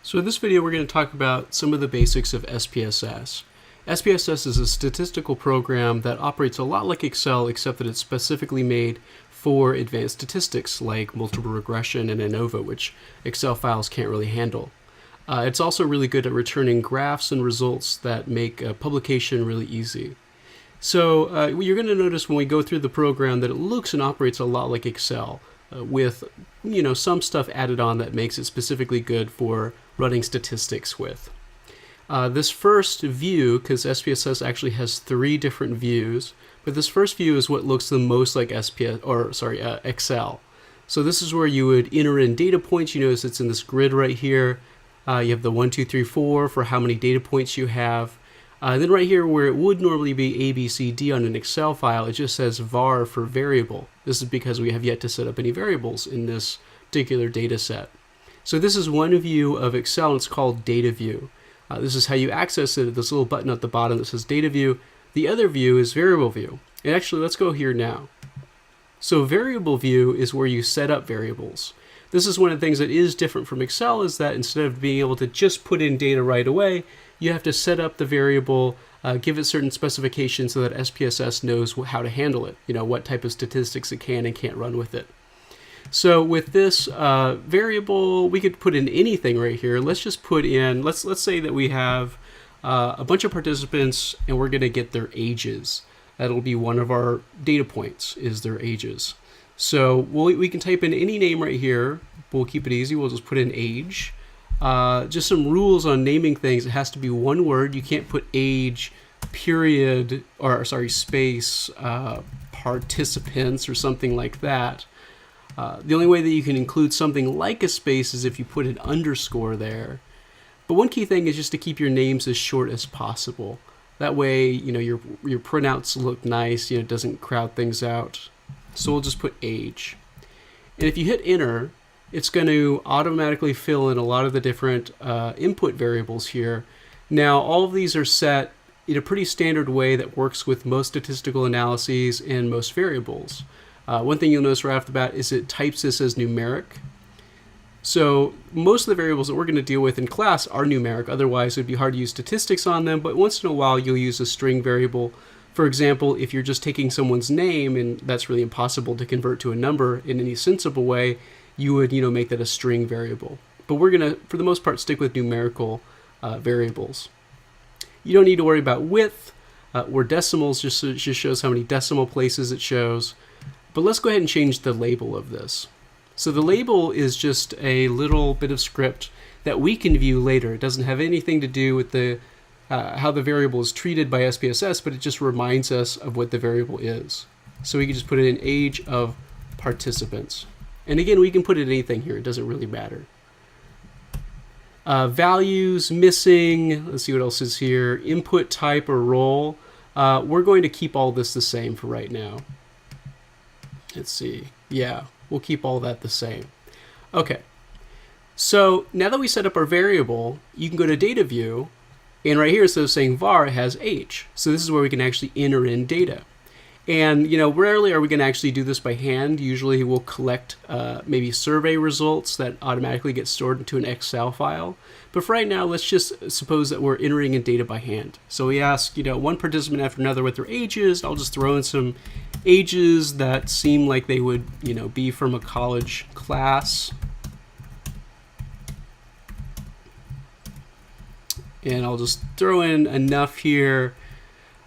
So in this video, we're going to talk about some of the basics of SPSS. SPSS is a statistical program that operates a lot like Excel, except that it's specifically made for advanced statistics like multiple regression and ANOVA, which Excel files can't really handle. It's also really good at returning graphs and results that make publication really easy. So you're going to notice when we go through the program that it looks and operates a lot like Excel, with some stuff added on that makes it specifically good for running statistics with. This first view, because SPSS actually has 3 different views, but this first view is what looks the most like Excel. So this is where you would enter in data points. You notice it's in this grid right here. You have the 1, 2, 3, 4 for how many data points you have. Then right here where it would normally be A, B, C, D on an Excel file, it just says var for variable. This is because we have yet to set up any variables in this particular data set. So this is one view of Excel, and it's called Data View. This is how you access it, this little button at the bottom that says Data View. The other view is Variable View. And actually, let's go here now. So Variable View is where you set up variables. This is one of the things that is different from Excel, is that instead of being able to just put in data right away, you have to set up the variable, give it certain specifications so that SPSS knows how to handle it, what type of statistics it can and can't run with it. So with this variable, we could put in anything right here. Let's just put in, let's say that we have a bunch of participants and we're going to get their ages. That'll be one of our data points, is their ages. So we can type in any name right here. We'll keep it easy. We'll just put in age. Just some rules on naming things. It has to be one word. You can't put age, period, or space, participants, or something like that. The only way that you can include something like a space is if you put an underscore there. But one key thing is just to keep your names as short as possible. That way, your printouts look nice. It doesn't crowd things out. So we'll just put age. And if you hit enter, it's going to automatically fill in a lot of the different input variables here. Now, all of these are set in a pretty standard way that works with most statistical analyses and most variables. One thing you'll notice right off the bat is it types this as numeric. So most of the variables that we're going to deal with in class are numeric. Otherwise, it would be hard to use statistics on them. But once in a while, you'll use a string variable. For example, if you're just taking someone's name, and that's really impossible to convert to a number in any sensible way, you would make that a string variable. But we're going to, for the most part, stick with numerical variables. You don't need to worry about width or decimals, just shows how many decimal places it shows. But let's go ahead and change the label of this. So the label is just a little bit of script that we can view later. It doesn't have anything to do with the how the variable is treated by SPSS, but it just reminds us of what the variable is. So we can just put it in age of participants. And again, we can put in anything here. It doesn't really matter. Values, missing, let's see what else is here. Input type or role. We're going to keep all this the same for right now. Let's see. Yeah, we'll keep all that the same. Okay. So now that we set up our variable, you can go to Data View, and right here, instead of saying var, it has age. So this is where we can actually enter in data. And, rarely are we going to actually do this by hand. Usually we'll collect maybe survey results that automatically get stored into an Excel file. But for right now, let's just suppose that we're entering in data by hand. So we ask, one participant after another what their age is. I'll just throw in some ages that seem like they would, be from a college class. And I'll just throw in enough here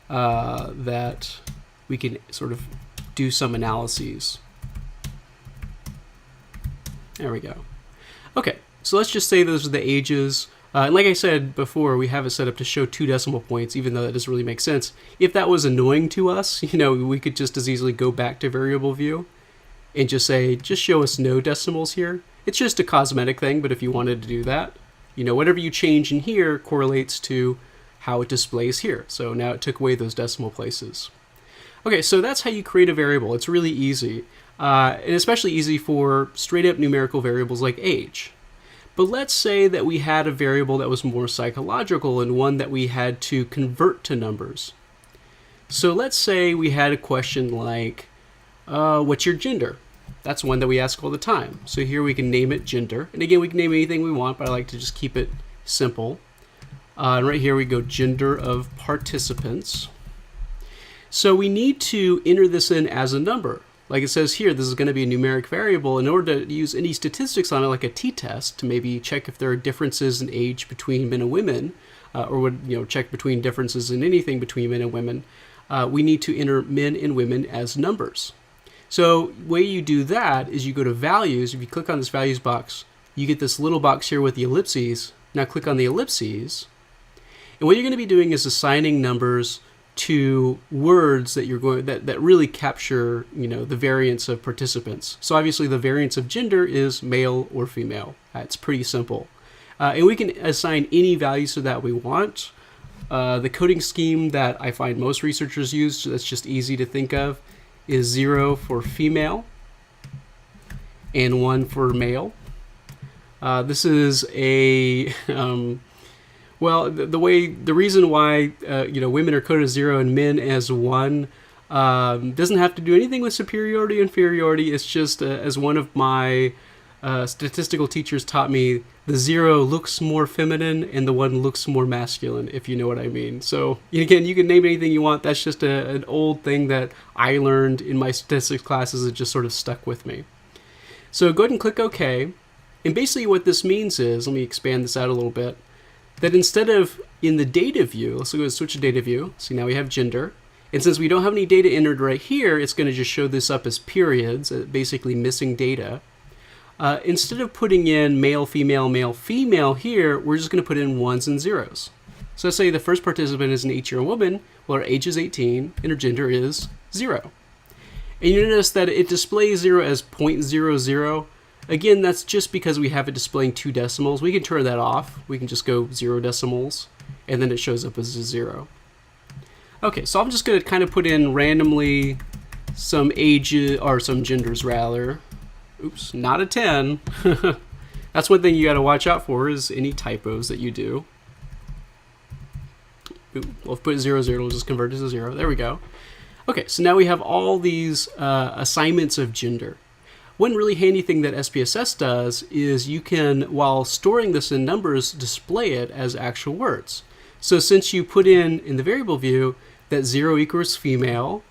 that we can sort of do some analyses. There we go. Okay, so let's just say those are the ages. And like I said before, we have it set up to show 2 decimal points, even though that doesn't really make sense. If that was annoying to us, we could just as easily go back to variable view and just say, just show us no decimals here. It's just a cosmetic thing, but if you wanted to do that, whatever you change in here correlates to how it displays here. So now it took away those decimal places. Okay, so that's how you create a variable. It's really easy, and especially easy for straight up numerical variables like age. But let's say that we had a variable that was more psychological and one that we had to convert to numbers. So let's say we had a question like, what's your gender? That's one that we ask all the time. So here we can name it gender. And again, we can name anything we want, but I like to just keep it simple. And right here we go gender of participants. So we need to enter this in as a number. Like it says here, this is going to be a numeric variable. In order to use any statistics on it, like a t-test, to maybe check if there are differences in age between men and women, or would check between differences in anything between men and women, we need to enter men and women as numbers. So the way you do that is you go to values. If you click on this values box, you get this little box here with the ellipses. Now click on the ellipses. And what you're going to be doing is assigning numbers to words that that really capture the variance of participants. So obviously the variance of gender is male or female. It's pretty simple. And we can assign any values to that we want. The coding scheme that I find most researchers use, that's just easy to think of, is 0 for female and 1 for male. This is a the reason why women are coded as 0 and men as 1 doesn't have to do anything with superiority or inferiority. It's just as one of my statistical teachers taught me, the 0 looks more feminine and the 1 looks more masculine, if you know what I mean. So again, you can name anything you want. That's just an old thing that I learned in my statistics classes. It just sort of stuck with me. So go ahead and click OK. And basically what this means is, let me expand this out a little bit, that instead of in the data view, let's go and switch to data view. See, now we have gender. And since we don't have any data entered right here, it's going to just show this up as periods, basically missing data. Instead of putting in male, female here, we're just going to put in 1s and 0s. So let's say the first participant is an 8-year-old woman. Well, her age is 18 and her gender is 0. And you notice that it displays 0 as 0.00. Again, that's just because we have it displaying 2 decimals. We can turn that off. We can just go 0 decimals, and then it shows up as a 0. Okay, so I'm just going to kind of put in randomly some ages, or some genders rather. Oops, not a 10. That's one thing you got to watch out for, is any typos that you do. We'll put 0, 0, we'll just convert it to 0. There we go. Okay, so now we have all these assignments of gender. One really handy thing that SPSS does is you can, while storing this in numbers, display it as actual words. So since you put in the variable view that 0 equals female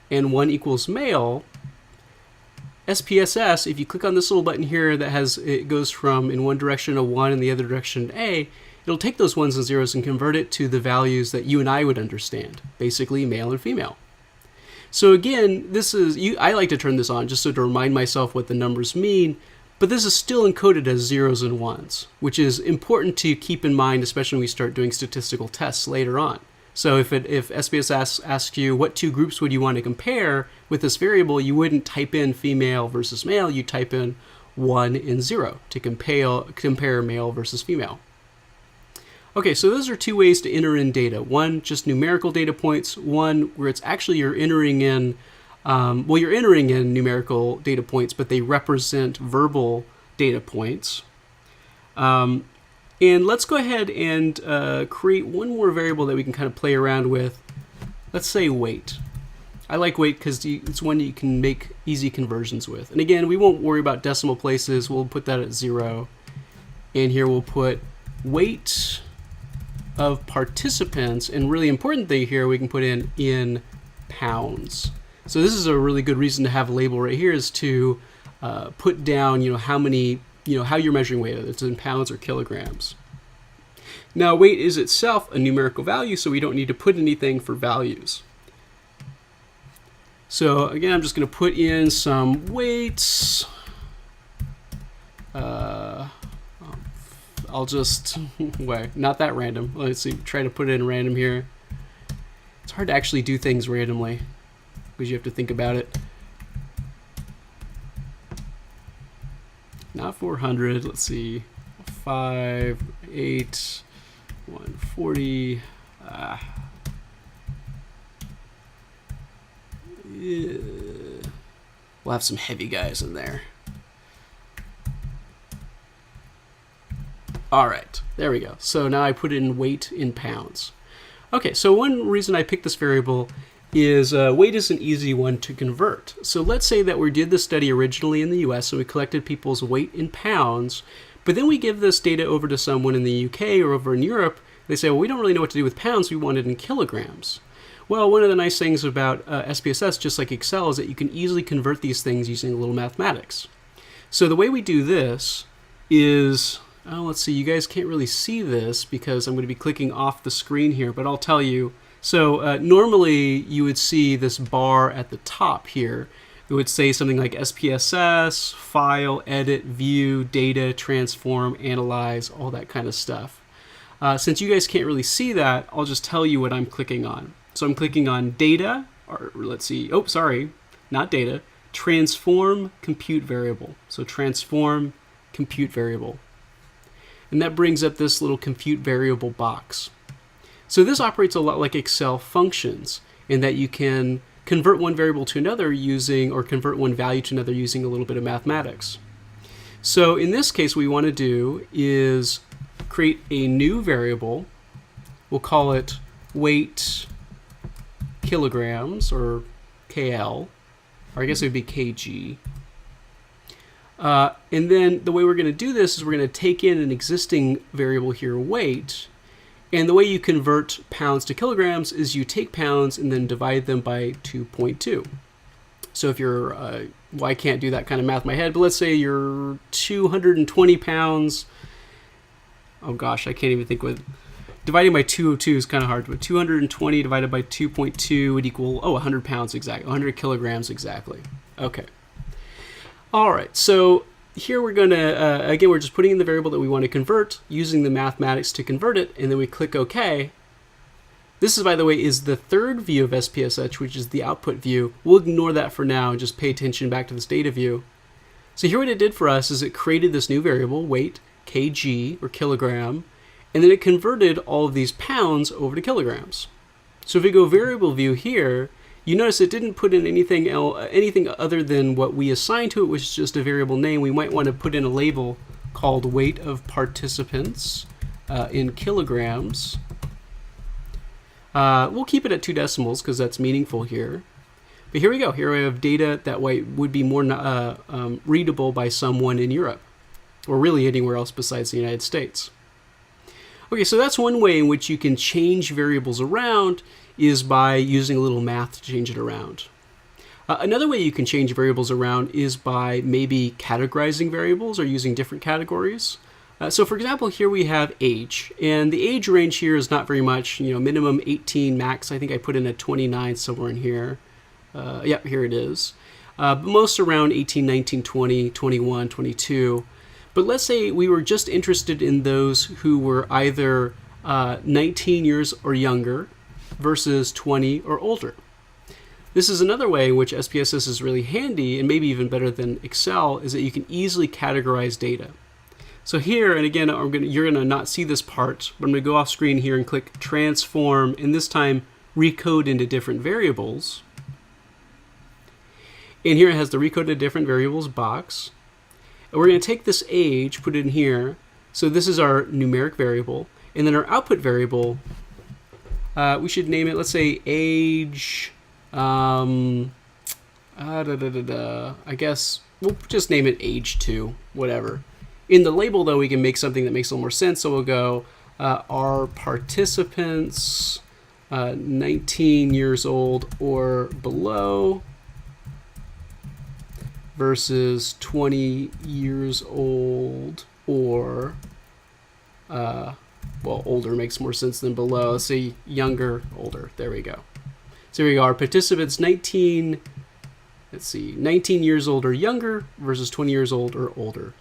and 1 equals male, SPSS, if you click on this little button here that it goes from in one direction a 1 and the other direction an A, it'll take those 1s and 0s and convert it to the values that you and I would understand, basically male and female. So again, I like to turn this on just so to remind myself what the numbers mean, but this is still encoded as 0s and 1s, which is important to keep in mind, especially when we start doing statistical tests later on. So if SPSS asks you what 2 groups would you want to compare with this variable, you wouldn't type in female versus male, you type in 1 and 0 to compare male versus female. Okay, so those are 2 ways to enter in data. One, just numerical data points. One, where it's actually you're entering in numerical data points, but they represent verbal data points. And let's go ahead and create one more variable that we can kind of play around with. Let's say weight. I like weight because it's one you can make easy conversions with. And again, we won't worry about decimal places. We'll put that at 0. And here we'll put weight of participants, and really important thing here we can put in pounds. So this is a really good reason to have a label right here, is to put down how you're measuring weight, whether it's in pounds or kilograms. Now weight is itself a numerical value, so we don't need to put anything for values. So again, I'm just going to put in some weights. I'll just, not that random. Let's see, try to put it in random here. It's hard to actually do things randomly because you have to think about it. Not 400, let's see, 5, 8, 140. We'll have some heavy guys in there. All right, there we go. So now I put in weight in pounds. Okay, so one reason I picked this variable is weight is an easy one to convert. So let's say that we did the study originally in the US and we collected people's weight in pounds, but then we give this data over to someone in the UK or over in Europe. They say, well, we don't really know what to do with pounds, we want it in kilograms. Well, one of the nice things about SPSS, just like Excel, is that you can easily convert these things using a little mathematics. So the way we do this is, let's see, you guys can't really see this because I'm going to be clicking off the screen here, but I'll tell you. So normally you would see this bar at the top here. It would say something like SPSS, File, Edit, View, Data, Transform, Analyze, all that kind of stuff. Since you guys can't really see that, I'll just tell you what I'm clicking on. So I'm clicking on Data, or let's see, oh, sorry, not Data, Transform, Compute Variable. So Transform, Compute Variable. And that brings up this little Compute Variable box. So this operates a lot like Excel functions in that you can convert one variable to another using, or convert one value to another using a little bit of mathematics. So in this case, what we want to do is create a new variable. We'll call it weight kilograms, or KL, or I guess it would be kg. And then the way we're going to do this is we're going to take in an existing variable here, weight. And the way you convert pounds to kilograms is you take pounds and then divide them by 2.2. So if you're, well, I can't do that kind of math in my head, but let's say you're 220 pounds. Oh gosh, I can't even think with, dividing by 202 is kind of hard, but 220 divided by 2.2 would equal, 100 pounds exactly, 100 kilograms exactly. Okay. All right, so here we're going to, again, we're just putting in the variable that we want to convert, using the mathematics to convert it, and then we click OK. This is, by the way, is the third view of SPSS, which is the output view. We'll ignore that for now and just pay attention back to this data view. So here what it did for us is it created this new variable, weight, kg, or kilogram, and then it converted all of these pounds over to kilograms. So if we go variable view here, you notice it didn't put in anything other than what we assigned to it, which is just a variable name. We might want to put in a label called weight of participants in kilograms. We'll keep it at 2 decimals because that's meaningful here. But here we go. Here we have data that would be more readable by someone in Europe, or really anywhere else besides the United States. Okay, so that's one way in which you can change variables around, is by using a little math to change it around. Another way you can change variables around is by maybe categorizing variables or using different categories. So for example, here we have age, and the age range here is not very much, minimum 18, max, I think I put in a 29 somewhere in here. Yep, here it is. But most around 18, 19, 20, 21, 22. But let's say we were just interested in those who were either 19 years or younger versus 20 or older. This is another way in which SPSS is really handy, and maybe even better than Excel, is that you can easily categorize data. So here, and again, you're going to not see this part, but I'm going to go off screen here and click Transform, and this time recode into different variables. And here it has the recode into different variables box. And we're going to take this age, put it in here. So this is our numeric variable, and then our output variable, we should name it, let's say age, I guess we'll just name it age 2, whatever. In the label, though, we can make something that makes a little more sense. So we'll go, are participants 19 years old or below versus 20 years old or well, older makes more sense than below. Let's say younger, older. There we go. So here we go. Our participants 19 years old or younger versus 20 years old or older.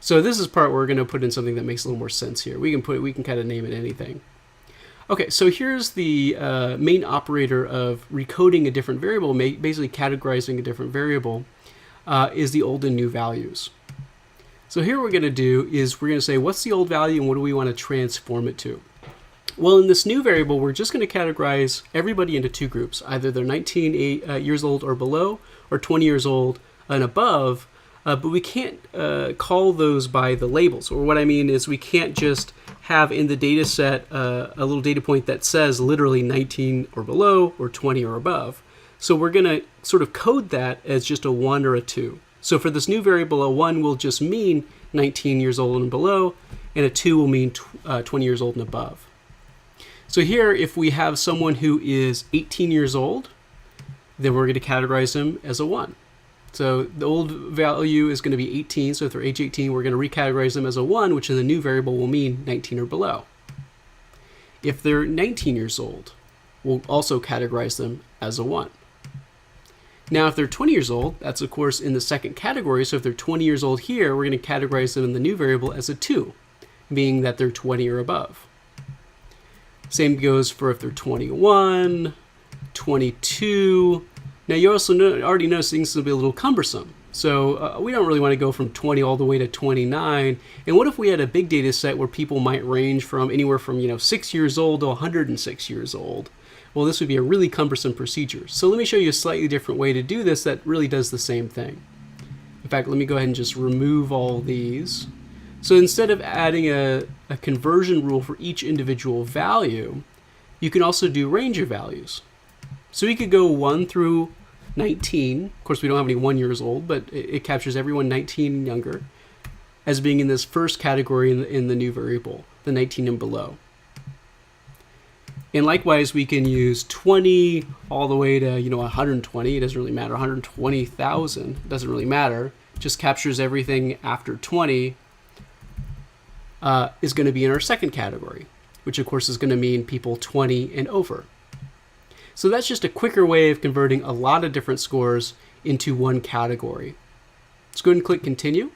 So this is part where we're going to put in something that makes a little more sense here. We can kind of name it anything. Okay, so here's the main operator of recoding a different variable, basically categorizing a different variable, is the old and new values. So here what we're going to do is we're going to say, what's the old value and what do we want to transform it to? Well, in this new variable, we're just going to categorize everybody into 2 groups. Either they're 19 years old or below, or 20 years old and above, but we can't call those by the labels. Or what I mean is we can't just have in the data set a little data point that says literally 19 or below or 20 or above. So we're going to sort of code that as just a 1 or a 2. So for this new variable, a 1 will just mean 19 years old and below, and a 2 will mean 20 years old and above. So here, if we have someone who is 18 years old, then we're going to categorize them as a 1. So the old value is going to be 18, so if they're age 18, we're going to recategorize them as a 1, which in the new variable will mean 19 or below. If they're 19 years old, we'll also categorize them as a 1. Now, if they're 20 years old, that's of course in the second category, so if they're 20 years old here, we're going to categorize them in the new variable as a 2, meaning that they're 20 or above. Same goes for if they're 21, 22. Now you also already notice things will be a little cumbersome. So we don't really want to go from 20 all the way to 29. And what if we had a big data set where people might range from anywhere from 6 years old to 106 years old? Well, this would be a really cumbersome procedure. So let me show you a slightly different way to do this that really does the same thing. In fact, let me go ahead and just remove all these. So instead of adding a conversion rule for each individual value, you can also do range of values. So we could go 1 through 19. Of course, we don't have any 1 years old, but it captures everyone 19 and younger as being in this first category in the new variable, the 19 and below. And likewise, we can use 20 all the way to 120. It doesn't really matter. 120,000 doesn't really matter. It just captures everything after 20 is going to be in our second category, which of course is going to mean people 20 and over. So that's just a quicker way of converting a lot of different scores into one category. Let's go ahead and click continue,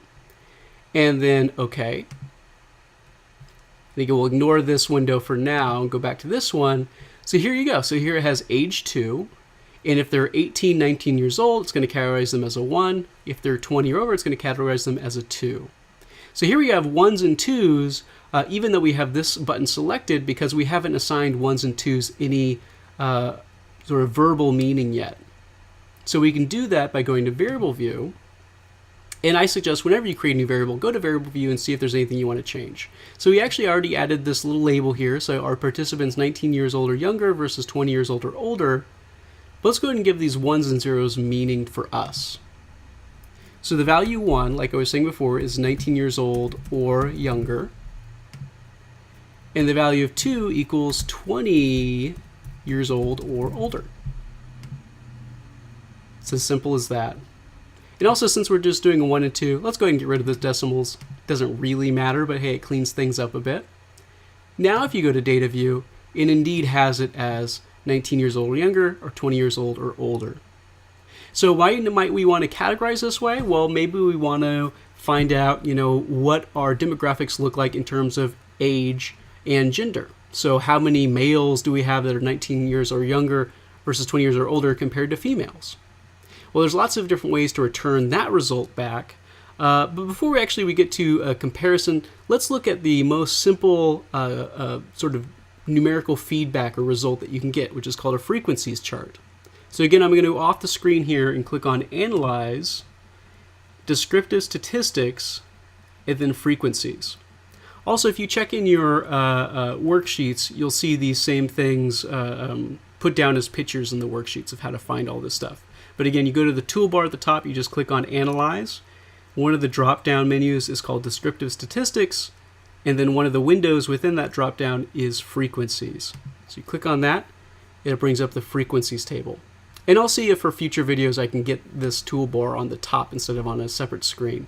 and then OK. I think it will ignore this window for now and go back to this one. So here you go. So here it has age 2. And if they're 18, 19 years old, it's going to categorize them as a 1. If they're 20 or over, it's going to categorize them as a 2. So here we have 1s and 2s, even though we have this button selected because we haven't assigned 1s and 2s any sort of verbal meaning yet. So we can do that by going to variable view. And I suggest whenever you create a new variable, go to variable view and see if there's anything you want to change. So we actually already added this little label here. So our participants 19 years old or younger versus 20 years old or older. But let's go ahead and give these 1s and 0s meaning for us. So the value 1, like I was saying before, is 19 years old or younger. And the value of 2 equals 20 years old or older. It's as simple as that. And also, since we're just doing a 1 and 2, let's go ahead and get rid of the decimals. It doesn't really matter, but hey, it cleans things up a bit. Now if you go to data view, it indeed has it as 19 years old or younger or 20 years old or older. So why might we want to categorize this way? Well, maybe we want to find out, what our demographics look like in terms of age and gender. So how many males do we have that are 19 years or younger versus 20 years or older compared to females? Well, there's lots of different ways to return that result back. But before we get to a comparison, let's look at the most simple sort of numerical feedback or result that you can get, which is called a frequencies chart. So again, I'm going to go off the screen here and click on Analyze, Descriptive Statistics, and then Frequencies. Also, if you check in your worksheets, you'll see these same things put down as pictures in the worksheets of how to find all this stuff. But again, you go to the toolbar at the top, you just click on Analyze. One of the drop-down menus is called Descriptive Statistics, and then one of the windows within that drop-down is Frequencies. So you click on that, it brings up the Frequencies table. And I'll see if for future videos I can get this toolbar on the top instead of on a separate screen.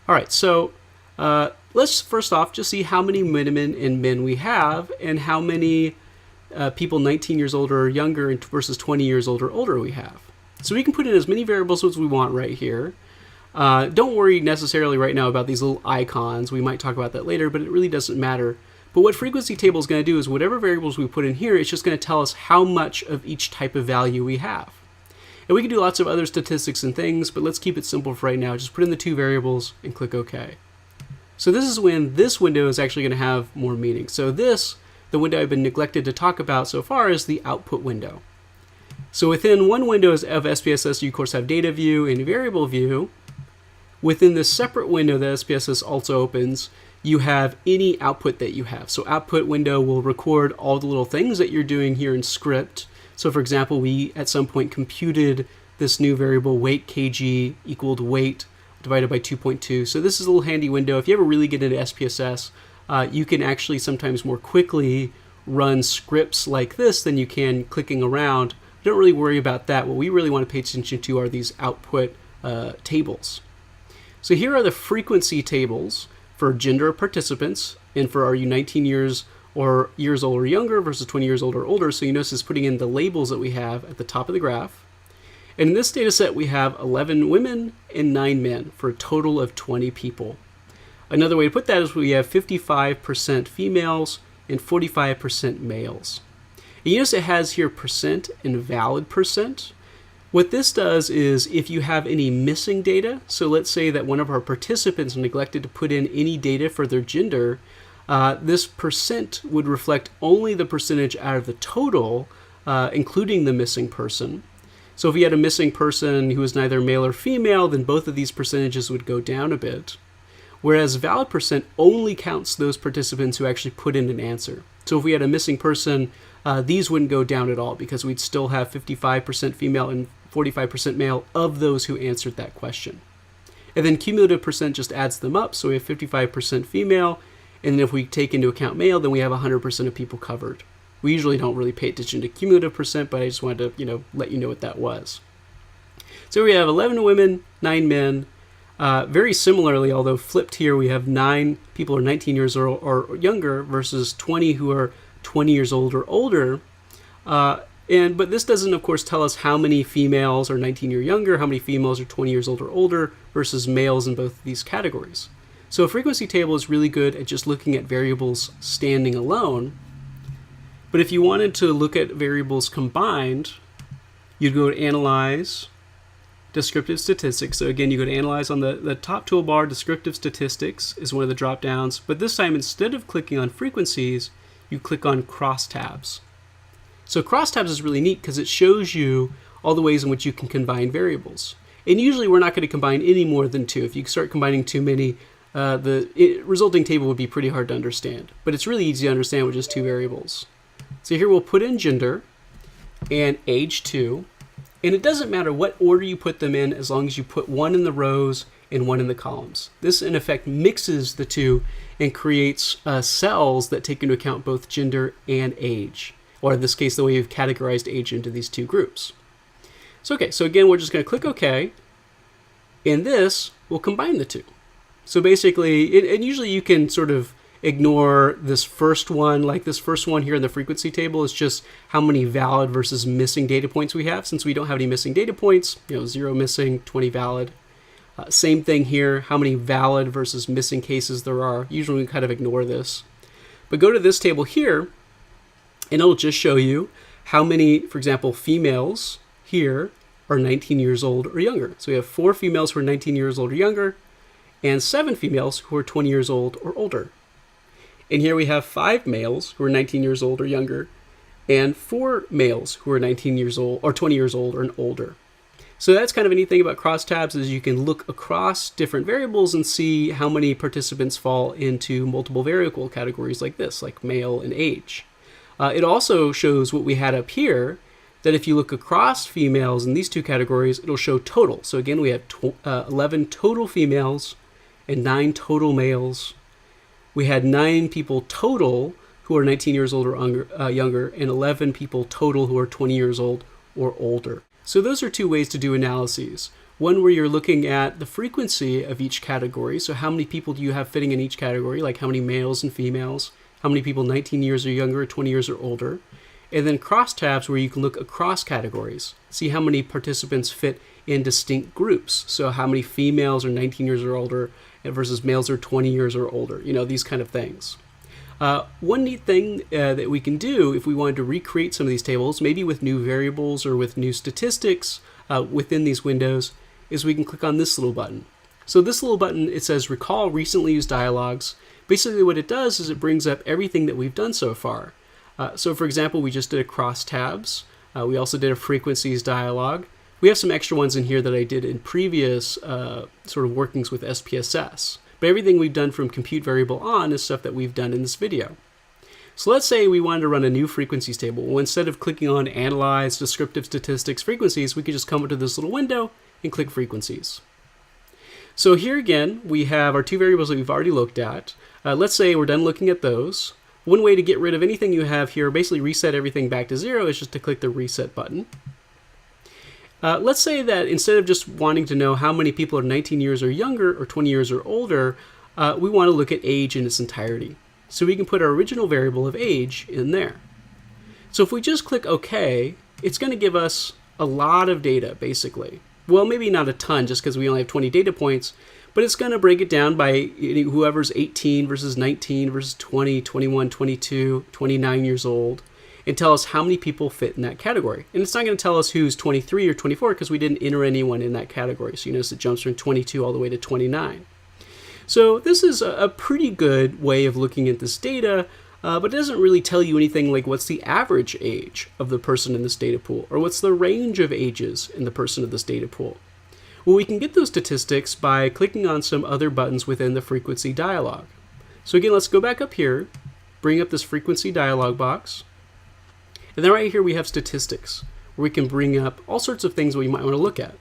All right, so let's first off just see how many women and men we have and how many people 19 years old or younger versus 20 years old or older we have. So we can put in as many variables as we want right here. Don't worry necessarily right now about these little icons. We might talk about that later, but it really doesn't matter. But what frequency table is going to do is whatever variables we put in here, it's just going to tell us how much of each type of value we have. And we can do lots of other statistics and things, but let's keep it simple for right now. Just put in the 2 variables and click OK. So this is when this window is actually going to have more meaning. So this, the window I've been neglected to talk about so far, is the output window. So within one window of SPSS, you of course have data view and variable view. Within this separate window that SPSS also opens, you have any output that you have. So output window will record all the little things that you're doing here in script. So for example, we at some point computed this new variable weight kg equaled weight divided by 2.2. So this is a little handy window. If you ever really get into SPSS, you can actually sometimes more quickly run scripts like this than you can clicking around. Don't really worry about that. What we really want to pay attention to are these output tables. So here are the frequency tables for gender of participants and for are you 19 years or years old or younger versus 20 years old or older. So you notice it's putting in the labels that we have at the top of the graph. And in this data set, we have 11 women and 9 men for a total of 20 people. Another way to put that is we have 55% females and 45% males. And you notice it has here percent and valid percent. What this does is if you have any missing data, so let's say that one of our participants neglected to put in any data for their gender, this percent would reflect only the percentage out of the total, including the missing person. So if we had a missing person who was neither male or female, then both of these percentages would go down a bit. Whereas valid percent only counts those participants who actually put in an answer. So if we had a missing person, these wouldn't go down at all because we'd still have 55% female and 45% male of those who answered that question. And then cumulative percent just adds them up. So we have 55% female, and then if we take into account male, then we have 100% of people covered. We usually don't really pay attention to cumulative percent, but I just wanted to, let you know what that was. So we have 11 women, 9 men. Very similarly, although flipped here, we have 9 people who are 19 years or younger versus 20 who are 20 years old or older. But this doesn't, of course, tell us how many females are 19 or younger, how many females are 20 years old or older versus males in both of these categories. So a frequency table is really good at just looking at variables standing alone. But if you wanted to look at variables combined, you'd go to Analyze, Descriptive Statistics. So again, you go to Analyze on the top toolbar. Descriptive Statistics is one of the drop downs. But this time, instead of clicking on frequencies, you click on crosstabs. So crosstabs is really neat because it shows you all the ways in which you can combine variables. And usually we're not going to combine any more than 2. If you start combining too many, the resulting table would be pretty hard to understand. But it's really easy to understand with just 2 variables. So here we'll put in gender and age 2. And it doesn't matter what order you put them in as long as you put 1 in the rows and 1 in the columns. This, in effect, mixes the 2 and creates cells that take into account both gender and age. Or in this case, the way you've categorized age into these 2 groups. So again, we're just going to click OK. And this will combine the 2. So basically, and usually you can sort of ignore this first one, like this first one here in the frequency table is just how many valid versus missing data points we have. Since we don't have any missing data points, 0 missing, 20 valid. Same thing here, how many valid versus missing cases there are. Usually we kind of ignore this. But go to this table here, and it'll just show you how many, for example, females here are 19 years old or younger. So we have 4 females who are 19 years old or younger, and 7 females who are 20 years old or older. And here we have 5 males who are 19 years old or younger, and 4 males who are 19 years old or 20 years old or older. So that's kind of a neat thing about crosstabs is you can look across different variables and see how many participants fall into multiple variable categories like this, like male and age. It also shows what we had up here, that if you look across females in these 2 categories, it'll show total. So again, we have 11 total females and 9 total males. We had 9 people total who are 19 years old or younger, and 11 people total who are 20 years old or older. So those are 2 ways to do analyses. One where you're looking at the frequency of each category. So how many people do you have fitting in each category, like how many males and females, how many people 19 years or younger, 20 years or older. And then crosstabs where you can look across categories, see how many participants fit in distinct groups. So how many females are 19 years or older versus males are 20 years or older, these kind of things. One neat thing that we can do if we wanted to recreate some of these tables, maybe with new variables or with new statistics within these windows, is we can click on this little button. So this little button, it says Recall Recently Used Dialogues. Basically what it does is it brings up everything that we've done so far. So for example, we just did a crosstabs. We also did a frequencies dialog. We have some extra ones in here that I did in previous sort of workings with SPSS. but everything we've done from compute variable on is stuff that we've done in this video. So let's say we wanted to run a new frequencies table. Well, instead of clicking on Analyze, Descriptive Statistics, Frequencies, we could just come into this little window and click Frequencies. So here again, we have our two variables that we've already looked at. Let's say we're done looking at those. One way to get rid of anything you have here, basically reset everything back to 0, is just to click the Reset button. Let's say that instead of just wanting to know how many people are 19 years or younger or 20 years or older, we want to look at age in its entirety. So we can put our original variable of age in there. So if we just click OK, it's going to give us a lot of data, basically. Well, maybe not a ton, just because we only have 20 data points, but it's going to break it down by whoever's 18 versus 19 versus 20, 21, 22, 29 years old, and tell us how many people fit in that category. And it's not going to tell us who's 23 or 24 because we didn't enter anyone in that category. So you notice it jumps from 22 all the way to 29. So this is a pretty good way of looking at this data, but it doesn't really tell you anything like what's the average age of the person in this data pool, or what's the range of ages in the person of this data pool. Well, we can get those statistics by clicking on some other buttons within the frequency dialog. So again, let's go back up here, bring up this frequency dialog box, and then right here we have statistics, where we can bring up all sorts of things we might want to look at.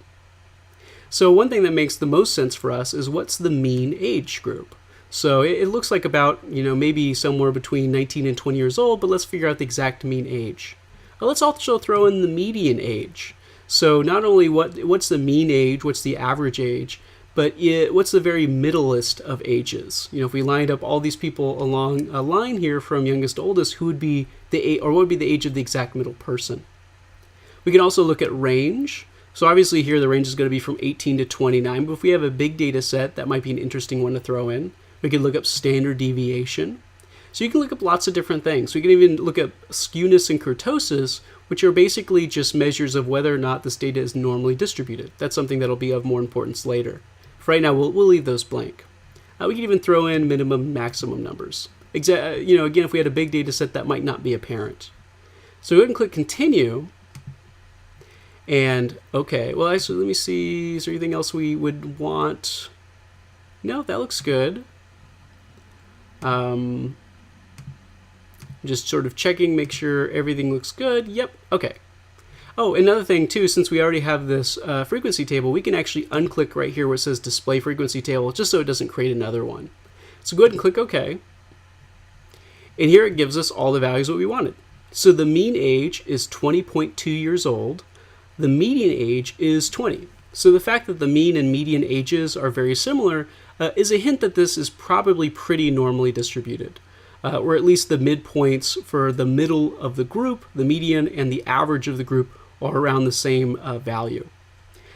So one thing that makes the most sense for us is what's the mean age group. So it looks like about, maybe somewhere between 19 and 20 years old, but let's figure out the exact mean age. Let's also throw in the median age. So not only what's the mean age, what's the average age, but what's the very middlest of ages. If we lined up all these people along a line here from youngest to oldest, who would be what would be the age of the exact middle person? We can also look at range. So obviously here the range is going to be from 18 to 29, but if we have a big data set, that might be an interesting one to throw in. We could look up standard deviation. So you can look up lots of different things. We can even look up skewness and kurtosis, which are basically just measures of whether or not this data is normally distributed. That's something that'll be of more importance later. For right now, we'll leave those blank. We can even throw in minimum and maximum numbers. Again, if we had a big data set, that might not be apparent. So go ahead and click Continue. And okay, well, actually, let me see. Is there anything else we would want? No, that looks good. Just sort of checking, make sure everything looks good. Yep, okay. Oh, another thing too, since we already have this frequency table, we can actually unclick right here where it says Display Frequency Table, just so it doesn't create another one. So go ahead and click OK. And here it gives us all the values that we wanted. So the mean age is 20.2 years old. The median age is 20. So the fact that the mean and median ages are very similar is a hint that this is probably pretty normally distributed, or at least the midpoints for the middle of the group, the median, and the average of the group are around the same value.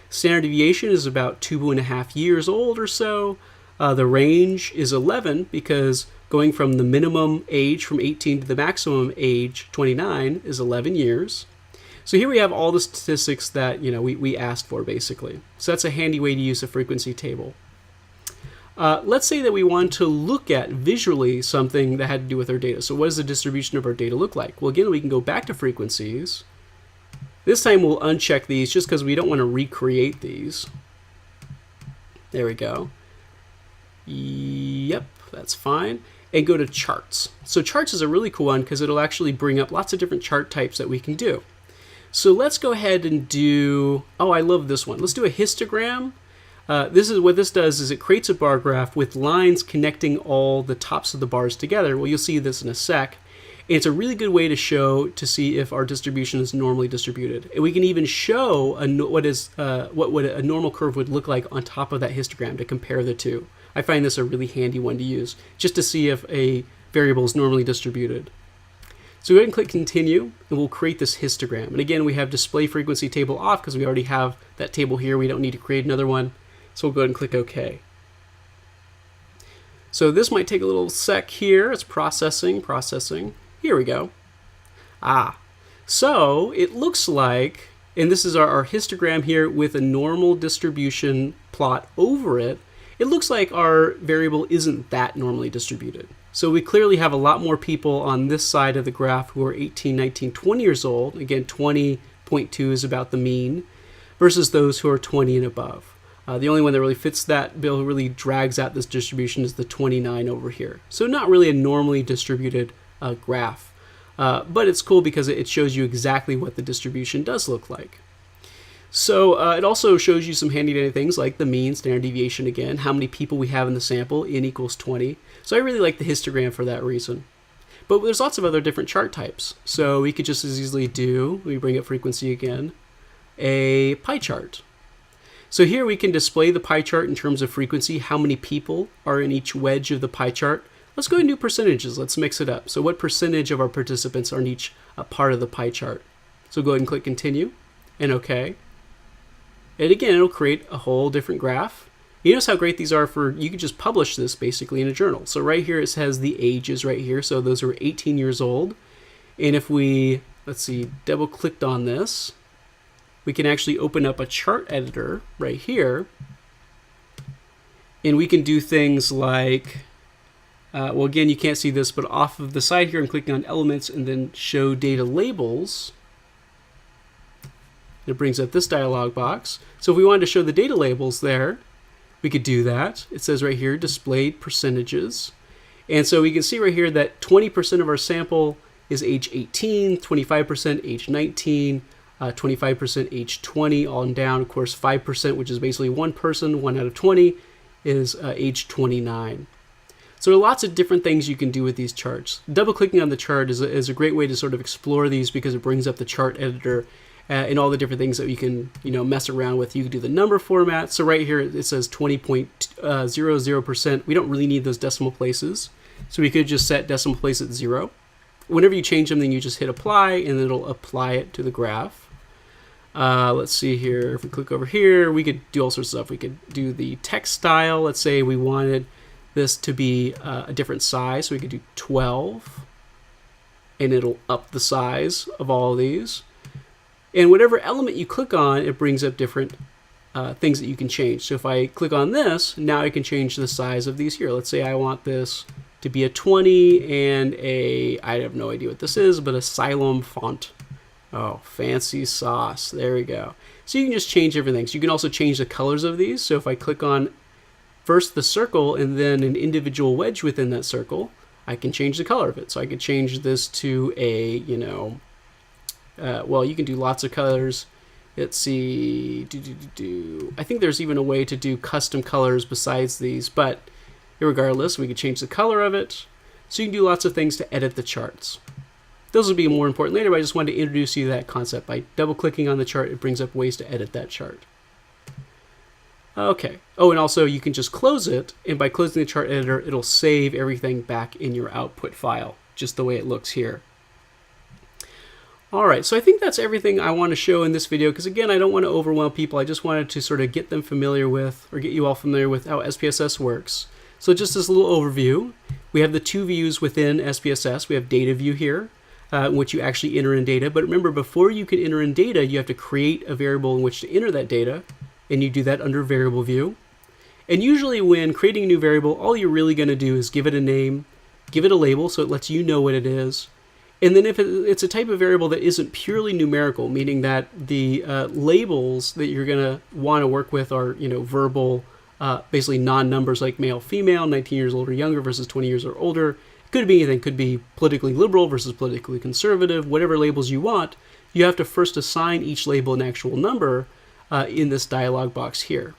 Standard deviation is about 2.5 years old or so. The range is 11 because going from the minimum age from 18 to the maximum age 29 is 11 years. So here we have all the statistics that we asked for basically. So that's a handy way to use a frequency table. Let's say that we want to look at visually something that had to do with our data. So what does the distribution of our data look like? Well, again, we can go back to frequencies. This time we'll uncheck these just because we don't want to recreate these. There we go. Yep, that's fine. And go to charts. So charts is a really cool one because it'll actually bring up lots of different chart types that we can do. So let's go ahead and do, oh, I love this one. Let's do a histogram. This is what this does is it creates a bar graph with lines connecting all the tops of the bars together. Well, you'll see this in a sec. And it's a really good way to see if our distribution is normally distributed. And we can even show what a normal curve would look like on top of that histogram to compare the two. I find this a really handy one to use just to see if a variable is normally distributed. So go ahead and click Continue, and we'll create this histogram. And again, we have Display Frequency Table off because we already have that table here. We don't need to create another one. So we'll go ahead and click OK. So this might take a little sec here. It's processing. Here we go. So it looks like, and this is our histogram here with a normal distribution plot over it. It looks like our variable isn't that normally distributed. So we clearly have a lot more people on this side of the graph who are 18, 19, 20 years old. Again, 20.2 is about the mean, versus those who are 20 and above. The only one that really fits that bill, really drags out this distribution, is the 29 over here. So not really a normally distributed graph, but it's cool because it shows you exactly what the distribution does look like. So it also shows you some handy dandy things like the mean, standard deviation again, how many people we have in the sample, n equals 20. So I really like the histogram for that reason. But there's lots of other different chart types. So we could just as easily do, let me bring up frequency again, a pie chart. So here we can display the pie chart in terms of frequency, how many people are in each wedge of the pie chart. Let's go and do percentages. Let's mix it up. So what percentage of our participants are in each part of the pie chart? So go ahead and click continue and OK. And again, it'll create a whole different graph. You notice how great these are for, you could just publish this basically in a journal. So right here it says the ages right here. So those are 18 years old. And if we, let's see, double clicked on this, we can actually open up a chart editor right here. And we can do things like, well, again, you can't see this, but off of the side here, I'm clicking on elements and then show data labels. It brings up this dialog box. So if we wanted to show the data labels there, we could do that. It says right here, displayed percentages. And so we can see right here that 20% of our sample is age 18, 25% age 19, 25% age 20 on down. Of course, 5%, which is basically one person, 1 out of 20, is age 29. So there are lots of different things you can do with these charts. Double-clicking on the chart is a great way to sort of explore these because it brings up the chart editor and all the different things that you can mess around with. You can do the number format. So right here it says 20.00%. We don't really need those decimal places. So we could just set decimal place at 0. Whenever you change something, you just hit apply and it'll apply it to the graph. Let's see here. If we click over here, we could do all sorts of stuff. We could do the text style. Let's say we wanted this to be a different size. So we could do 12 and it'll up the size of all of these. And whatever element you click on, it brings up different things that you can change. So if I click on this, now I can change the size of these here. Let's say I want this to be a 20 and I have no idea what this is, but a Xylem font. Oh, fancy sauce. There we go. So you can just change everything. So you can also change the colors of these. So if I click on first the circle and then an individual wedge within that circle, I can change the color of it. So I could change this to a, well, you can do lots of colors. Let's see. I think there's even a way to do custom colors besides these, but regardless, we could change the color of it. So you can do lots of things to edit the charts. Those will be more important later, but I just wanted to introduce you to that concept. By double-clicking on the chart, it brings up ways to edit that chart. Okay. Oh, and also you can just close it, and by closing the chart editor, it'll save everything back in your output file, just the way it looks here. All right, so I think that's everything I want to show in this video, because again, I don't want to overwhelm people. I just wanted to sort of get them familiar with, or get you all familiar with how SPSS works. So just this little overview, we have the two views within SPSS. We have data view here, in which you actually enter in data. But remember, before you can enter in data, you have to create a variable in which to enter that data, and you do that under variable view. And usually when creating a new variable, all you're really going to do is give it a name, give it a label so it lets you know what it is. And then if it's a type of variable that isn't purely numerical, meaning that the labels that you're going to want to work with are, verbal, basically non-numbers like male, female, 19 years old or younger versus 20 years or older. It could be anything. It could be politically liberal versus politically conservative, whatever labels you want. You have to first assign each label an actual number in this dialog box here.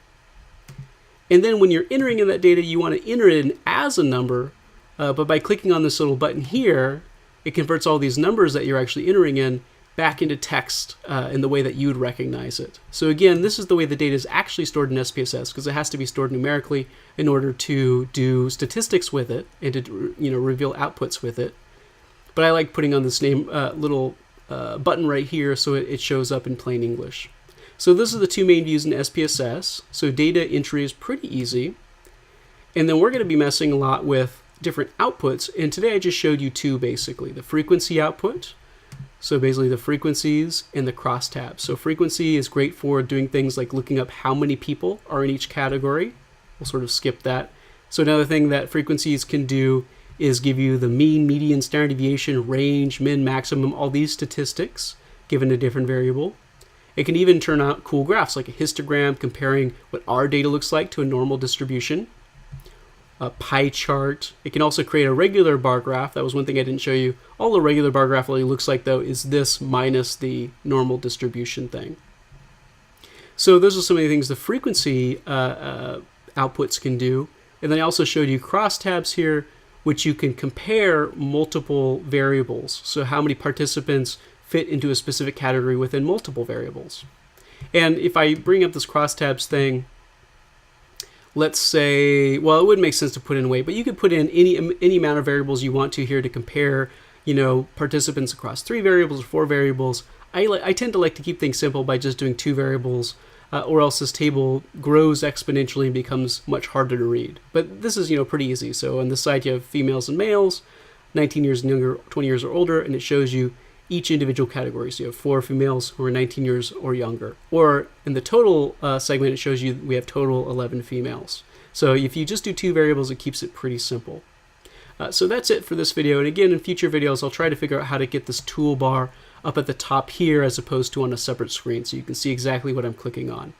And then when you're entering in that data, you want to enter it in as a number, but by clicking on this little button here, it converts all these numbers that you're actually entering in back into text in the way that you would recognize it. So again, this is the way the data is actually stored in SPSS, because it has to be stored numerically in order to do statistics with it and to reveal outputs with it. But I like putting on this little button right here so it shows up in plain English. So those are the two main views in SPSS. So data entry is pretty easy. And then we're going to be messing a lot with different outputs. And today I just showed you two basically. The frequency output. So basically the frequencies and the crosstabs. So frequency is great for doing things like looking up how many people are in each category. We'll sort of skip that. So another thing that frequencies can do is give you the mean, median, standard deviation, range, min, maximum, all these statistics given a different variable. It can even turn out cool graphs like a histogram comparing what our data looks like to a normal distribution, a pie chart. It can also create a regular bar graph. That was one thing I didn't show you. All the regular bar graph really looks like, though, is this minus the normal distribution thing. So those are some of the things the frequency outputs can do. And then I also showed you crosstabs here, which you can compare multiple variables. So how many participants fit into a specific category within multiple variables. And if I bring up this crosstabs thing, let's say, well, it wouldn't make sense to put in weight, but you could put in any amount of variables you want to here to compare, participants across 3 variables or 4 variables. I tend to like to keep things simple by just doing 2 variables, or else this table grows exponentially and becomes much harder to read. But this is, pretty easy. So on this side, you have females and males, 19 years and younger, 20 years or older, and it shows you each individual category. So you have 4 females who are 19 years or younger. Or in the total segment, it shows you we have total 11 females. So if you just do 2 variables, it keeps it pretty simple. So that's it for this video. And again, in future videos, I'll try to figure out how to get this toolbar up at the top here as opposed to on a separate screen so you can see exactly what I'm clicking on.